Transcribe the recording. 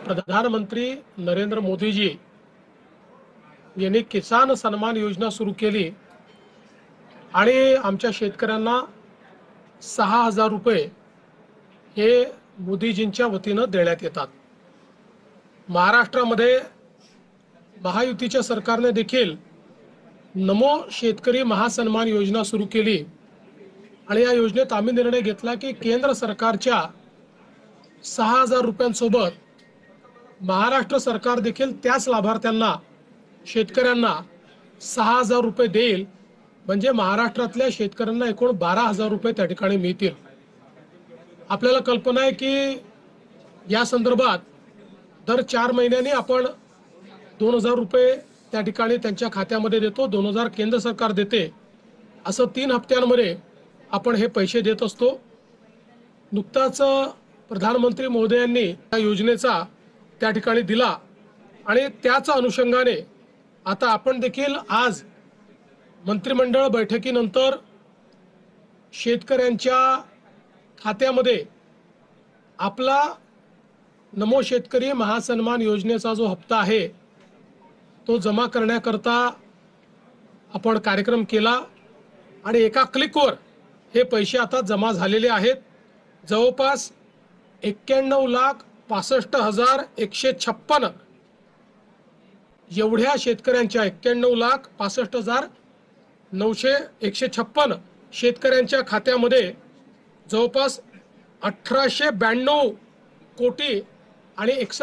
प्रधानमंत्री नरेंद्र मोदीजी यांनी किसान सन्मान योजना सुरू केली आणि आमच्या शेतकऱ्यांना 6,000 रुपये हे मोदीजींच्या वतीनं देण्यात येतात। महाराष्ट्रामध्ये महायुतीच्या सरकारने देखील नमो शेतकरी महासन्मान योजना सुरू केली आणि या योजनेत आम्ही निर्णय घेतला की केंद्र सरकारच्या 6,000 रुपयांसोबत महाराष्ट्र सरकार देखील त्याच लाभार्थ्यांना शेतकऱ्यांना 6,000 रुपये देईल, म्हणजे महाराष्ट्रातल्या शेतकऱ्यांना एकूण 12,000 रुपये त्या ठिकाणी मिळतील। आपल्याला कल्पना आहे की या संदर्भात दर 4 महिन्यांनी आपण 2,000 रुपये त्या ठिकाणी त्यांच्या खात्यामध्ये देतो, 2,000 केंद्र सरकार देते, असं 3 हप्त्यांमध्ये आपण हे पैसे देत असतो। नुकताच प्रधानमंत्री महोदयांनी या योजनेचा त्या ठिकाणी दिला आणि त्याच्या अनुषंगाने आता आपण देखील आज मंत्रिमंडळ बैठकीनंतर शेतकऱ्यांच्या खात्यामध्ये आपला नमो शेतकरी महासन्मान योजनेचा जो हप्ता आहे तो जमा करण्याकरता आपण कार्यक्रम केला आणि एका क्लिकवर हे पैसे आता जमा झालेले आहेत। जवळपास 91,65,156 एवढ्या शेतकऱ्यांच्या 91,65,156 शेतकऱ्यांच्या खात्यामध्ये जवळपास 1,892 कोटी आणि 61